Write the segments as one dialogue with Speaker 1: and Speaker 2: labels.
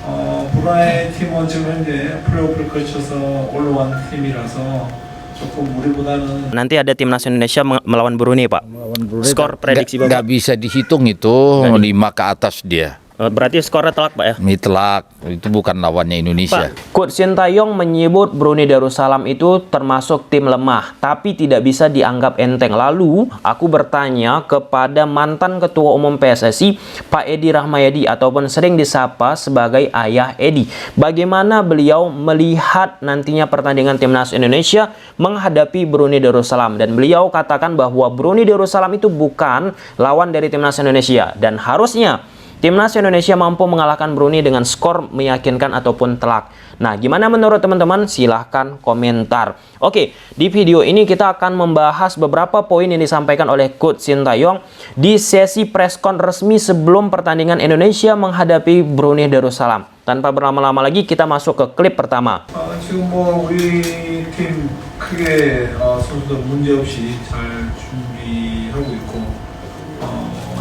Speaker 1: 브루나이 팀은 지금 현재 플레이오프를 거쳐서 올라온 팀이라서 조금 우리보다는
Speaker 2: Nanti ada timnas Indonesia melawan Brunei, Pak.
Speaker 3: Melawan Brunei
Speaker 2: Skor prediksi Bapak?
Speaker 3: nggak bisa dihitung itu, 5 ke atas dia.
Speaker 2: Berarti skornya telak, Pak ya?
Speaker 3: Mitlak, itu bukan lawannya Indonesia.
Speaker 2: Pak, Coach Sintayong menyebut Brunei Darussalam itu termasuk tim lemah, tapi tidak bisa dianggap enteng. Lalu, aku bertanya kepada mantan Ketua Umum PSSI, Pak Edi Rahmayadi, ataupun sering disapa sebagai Ayah Edi. Bagaimana beliau melihat nantinya pertandingan Timnas Indonesia menghadapi Brunei Darussalam. Dan beliau katakan bahwa Brunei Darussalam itu bukan lawan dari Timnas Indonesia. Dan harusnya Timnas Indonesia mampu mengalahkan Brunei dengan skor meyakinkan ataupun telak. Nah, gimana menurut teman-teman? Silahkan komentar. Oke, di video ini kita akan membahas beberapa poin yang disampaikan oleh Coach Sintayong di sesi preskon resmi sebelum pertandingan Indonesia menghadapi Brunei Darussalam. Tanpa berlama-lama lagi, kita masuk ke klip pertama.
Speaker 1: 지금 우리 팀 크게 선수들 문제 없이 잘 준비하고 있고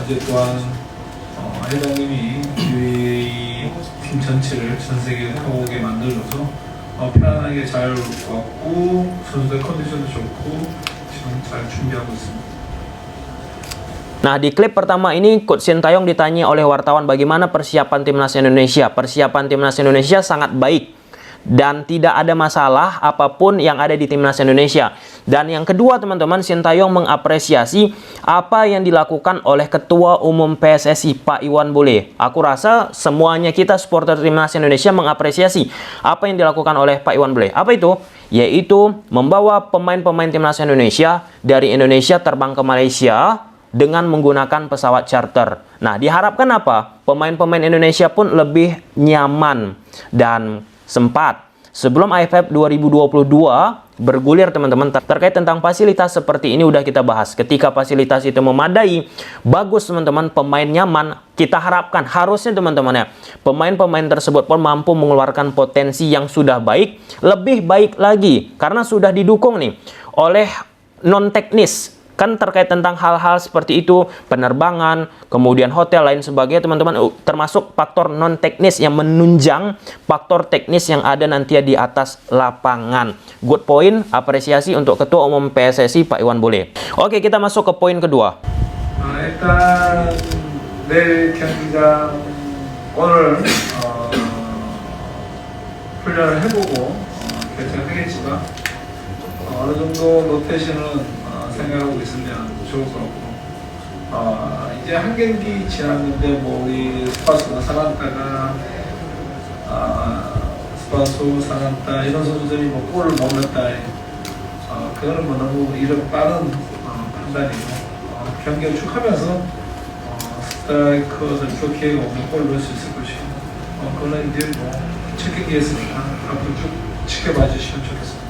Speaker 1: 어제 또한 회장님이 UAE 팀 전체를 전 세계에 가보게 만들어서 편안하게 잘 왔고 선수들 컨디션도 좋고 지금 잘 준비하고 있습니다.
Speaker 2: Nah, di klip pertama ini Coach Sintayong ditanya oleh wartawan bagaimana persiapan Timnas Indonesia. Persiapan Timnas Indonesia sangat baik dan tidak ada masalah apapun yang ada di Timnas Indonesia. Dan yang kedua, teman-teman, Sintayong mengapresiasi apa yang dilakukan oleh Ketua Umum PSSI Pak Iwan Bule. Aku rasa semuanya kita supporter Timnas Indonesia mengapresiasi apa yang dilakukan oleh Pak Iwan Bule. Apa itu? Yaitu membawa pemain-pemain Timnas Indonesia dari Indonesia terbang ke Malaysia dengan menggunakan pesawat charter. Nah, diharapkan apa? Pemain-pemain Indonesia pun lebih nyaman dan sempat. Sebelum AFF 2022 bergulir, teman-teman, terkait tentang fasilitas seperti ini udah kita bahas. Ketika fasilitas itu memadai, bagus teman-teman, pemain nyaman, kita harapkan harusnya teman-teman ya, pemain-pemain tersebut pun mampu mengeluarkan potensi yang sudah baik, lebih baik lagi, karena sudah didukung nih oleh non-teknis. Kan terkait tentang hal-hal seperti itu, penerbangan, kemudian hotel, lain sebagainya, teman-teman, termasuk faktor non-teknis yang menunjang faktor teknis yang ada nanti di atas lapangan. Good point, apresiasi untuk Ketua Umum PSSI Pak Iwan Bule. Oke, kita masuk ke poin kedua.
Speaker 1: 일단 내일 경기장 오늘 훈련을 해보고 결정하겠지만 어느 정도 로테이션은 생각하고 있으면 좋을 것 같고 이제 한 경기 지났는데 뭐 우리 스파스나 사란타가 스파소, 사란타 이런 선수들이 뭐 골을 못 넣었다 그거는 뭐 너무 이런 빠른 판단이고 경기를 쭉 하면서 스트라이커들 그 기회가 오면 골을 넣을 수 있을 것이고 그거는 이제 뭐 첫 경기였으니까 앞으로 쭉 지켜봐 주시면 좋겠습니다.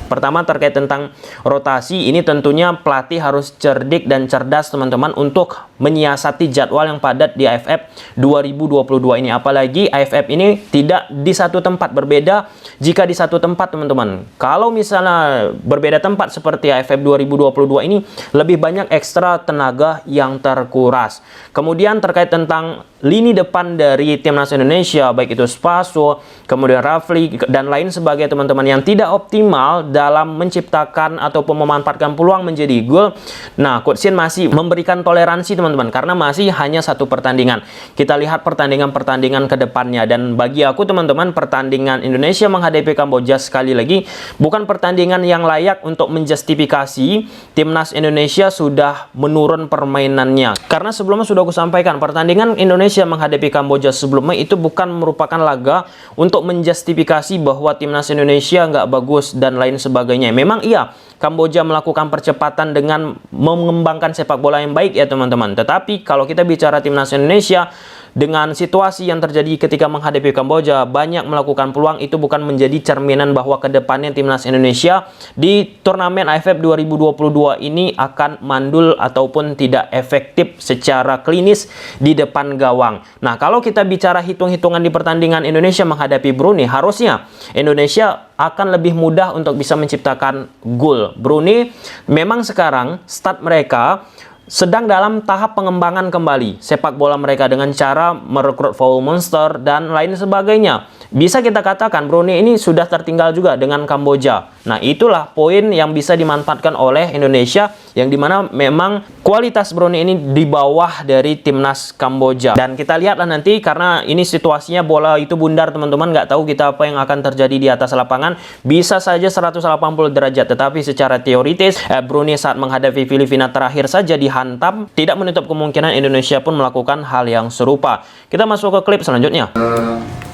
Speaker 2: Pertama, terkait tentang rotasi, ini tentunya pelatih harus cerdik dan cerdas, teman-teman, untuk menyiasati jadwal yang padat di AFF 2022 ini. Apalagi AFF ini tidak di satu tempat, berbeda jika di satu tempat, teman-teman. Kalau misalnya berbeda tempat seperti AFF 2022 ini, lebih banyak ekstra tenaga yang terkuras. Kemudian terkait tentang lini depan dari Timnas Indonesia, baik itu Spaso, kemudian Rafli, dan lain sebagainya, teman-teman, yang tidak optimal dalam menciptakan ataupun memanfaatkan peluang menjadi gol. Nah, Coach Sin masih memberikan toleransi, teman-teman, karena masih hanya satu pertandingan. Kita lihat pertandingan-pertandingan ke depannya. Dan bagi aku, teman-teman, pertandingan Indonesia menghadapi Kamboja sekali lagi bukan pertandingan yang layak untuk menjustifikasi Timnas Indonesia sudah menurun permainannya. Karena sebelumnya sudah aku sampaikan, pertandingan Indonesia menghadapi Kamboja sebelumnya itu bukan merupakan laga untuk menjustifikasi bahwa Timnas Indonesia nggak bagus dan lain sebagainya. Memang iya, Kamboja melakukan percepatan dengan mengembangkan sepak bola yang baik ya teman-teman. Tetapi kalau kita bicara Timnas Indonesia, dengan situasi yang terjadi ketika menghadapi Kamboja, banyak melakukan peluang, itu bukan menjadi cerminan bahwa kedepannya Timnas Indonesia di turnamen AFF 2022 ini akan mandul ataupun tidak efektif secara klinis di depan gawang. Nah, kalau kita bicara hitung-hitungan di pertandingan Indonesia menghadapi Brunei, harusnya Indonesia akan lebih mudah untuk bisa menciptakan gol. Brunei memang sekarang start mereka sedang dalam tahap pengembangan kembali sepak bola mereka dengan cara merekrut foul monster dan lain sebagainya. Bisa kita katakan Brunei ini sudah tertinggal juga dengan Kamboja. Nah, itulah poin yang bisa dimanfaatkan oleh Indonesia, yang dimana memang kualitas Brunei ini di bawah dari timnas Kamboja. Dan kita lihatlah nanti, karena ini situasinya bola itu bundar teman-teman, nggak tahu kita apa yang akan terjadi di atas lapangan. Bisa saja 180 derajat, tetapi secara teoritis Brunei saat menghadapi Filipina terakhir saja dihantam, tidak menutup kemungkinan Indonesia pun melakukan hal yang serupa. Kita masuk ke klip selanjutnya.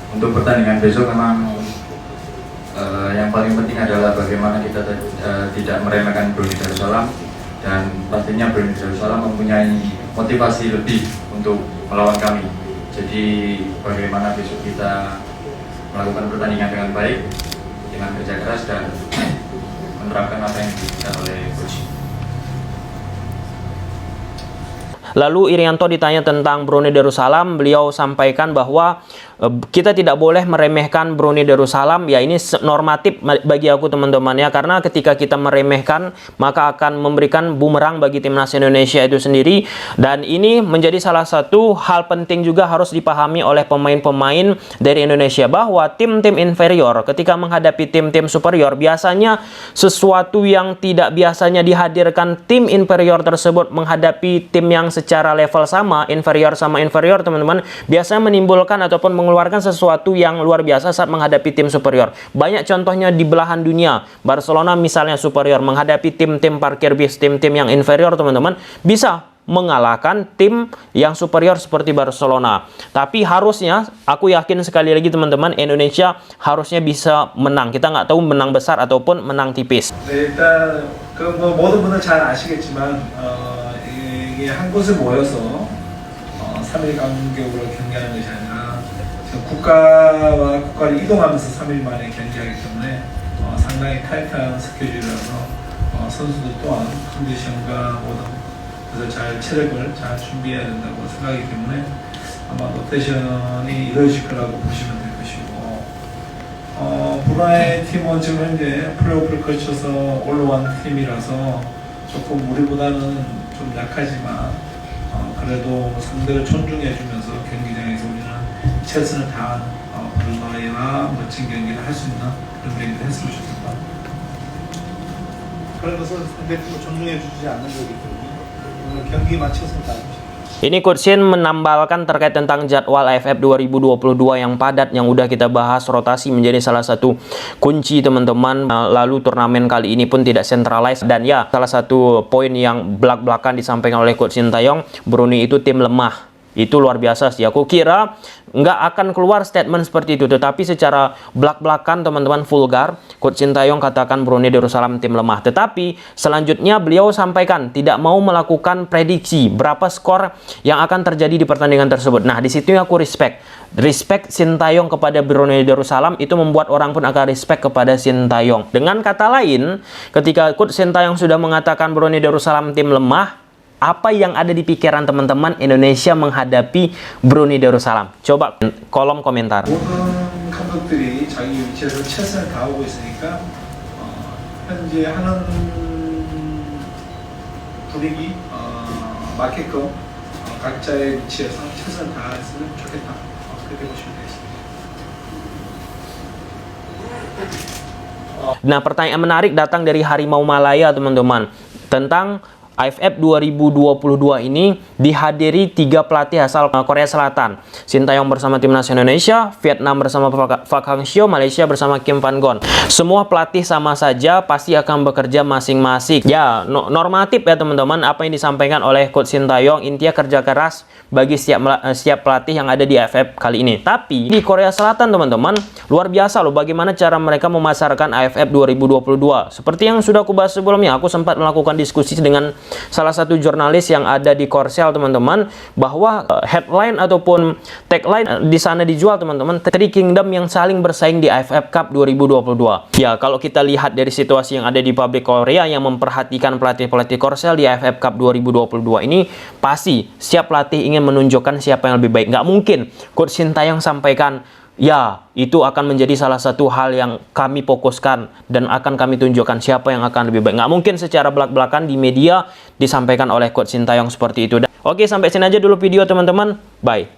Speaker 4: Untuk pertandingan besok memang yang paling penting adalah bagaimana kita tidak meremehkan Brunei Darussalam, dan pastinya Brunei Darussalam mempunyai motivasi lebih untuk melawan kami. Jadi bagaimana besok kita melakukan pertandingan dengan baik, dengan kerja keras dan menerapkan apa yang diberikan oleh coach.
Speaker 2: Lalu Irianto ditanya tentang Brunei Darussalam, beliau sampaikan bahwa kita tidak boleh meremehkan Brunei Darussalam. Ya, ini normatif bagi aku teman-teman ya, karena ketika kita meremehkan maka akan memberikan bumerang bagi timnas Indonesia itu sendiri. Dan ini menjadi salah satu hal penting juga harus dipahami oleh pemain-pemain dari Indonesia, bahwa tim-tim inferior ketika menghadapi tim-tim superior, biasanya sesuatu yang tidak biasanya dihadirkan tim inferior tersebut menghadapi tim yang secara level sama, inferior sama inferior teman-teman, biasanya menimbulkan ataupun mengeluarkan sesuatu yang luar biasa saat menghadapi tim superior. Banyak contohnya di belahan dunia. Barcelona misalnya superior menghadapi tim-tim parkir bis, tim-tim yang inferior teman-teman, bisa mengalahkan tim yang superior seperti Barcelona. Tapi harusnya, aku yakin sekali lagi teman-teman, Indonesia harusnya bisa menang. Kita nggak tahu menang besar ataupun menang tipis.
Speaker 1: 네, 일단 뭐 모든 분들 잘 아시겠지만 이게 한 곳에 모여서 3일 간격으로 경기하는 것이 아니라 지금 국가와 국가를 이동하면서 3일 만에 경기하기 때문에 상당히 타이트한 스케줄이라서 선수들 또한 컨디션과 모든 그래서 잘 체력을 잘 준비해야 된다고 생각하기 때문에 아마 로테이션이 이루어질 거라고 보시면 될 것이고, 브루나이 팀은 지금 현재 플레이오프를 거쳐서 올라온 팀이라서 조금 우리보다는 좀 약하지만 그래도 상대를 존중해주면서 경기장에서 우리는 최선을 다한 브루나이와 멋진 경기를 할 수 있는 그런 경기를 했으면 좋겠다. 그런 것은 상대팀을 존중해주지 않는 거기 때문에 오늘 경기만 최선을 다합니다.
Speaker 2: Ini Coach Shin menambalkan terkait tentang jadwal AFF 2022 yang padat, yang udah kita bahas. Rotasi menjadi salah satu kunci teman-teman. Lalu turnamen kali ini pun tidak centralized, dan ya salah satu poin yang belak-belakan disampaikan oleh Coach Shin Taeyong, Brunei itu tim lemah. Itu luar biasa sih. Aku kira nggak akan keluar statement seperti itu, tetapi secara belak-belakan teman-teman vulgar, Coach Shin Taeyong katakan Brunei Darussalam tim lemah. Tetapi selanjutnya beliau sampaikan tidak mau melakukan prediksi berapa skor yang akan terjadi di pertandingan tersebut. Nah, di situ aku respect Shin Taeyong kepada Brunei Darussalam, itu membuat orang pun akan respect kepada Shin Taeyong. Dengan kata lain, ketika Coach Shin Taeyong sudah mengatakan Brunei Darussalam tim lemah, apa yang ada di pikiran teman-teman Indonesia menghadapi Brunei Darussalam? Coba kolom komentar.
Speaker 1: 모든 감독들이 자기 위치에서 최선을 다하고 있으니까 현재 하는 분위기 맞게끔 각자의 위치에서 최선을 다했으면 좋겠다. 그렇게 보시면 되겠습니다.
Speaker 2: Nah, pertanyaan menarik datang dari Harimau Malaya teman-teman, tentang AFF 2022 ini dihadiri 3 pelatih asal Korea Selatan. Shin Taeyong bersama timnas Indonesia, Vietnam bersama Park Hang-seo, Malaysia bersama Kim Van Gon. Semua pelatih sama saja, pasti akan bekerja masing-masing. Ya, normatif ya teman-teman apa yang disampaikan oleh Coach Shin Taeyong. Intinya kerja keras bagi setiap pelatih yang ada di AFF kali ini. Tapi di Korea Selatan teman-teman, luar biasa loh bagaimana cara mereka memasarkan AFF 2022. Seperti yang sudah aku bahas sebelumnya, aku sempat melakukan diskusi dengan salah satu jurnalis yang ada di Korsel teman-teman, bahwa headline ataupun tagline di sana dijual teman-teman, Three Kingdom yang saling bersaing di AFF Cup 2022. Ya, kalau kita lihat dari situasi yang ada di publik Korea yang memperhatikan pelatih-pelatih Korsel di AFF Cup 2022 ini, pasti siap pelatih ingin menunjukkan siapa yang lebih baik. Nggak mungkin Coach Shin Taeyong sampaikan ya itu akan menjadi salah satu hal yang kami fokuskan dan akan kami tunjukkan siapa yang akan lebih baik. Nggak mungkin secara belak-belakan di media disampaikan oleh Coach Sintayong seperti itu. Oke, sampai sini aja dulu video teman-teman. Bye.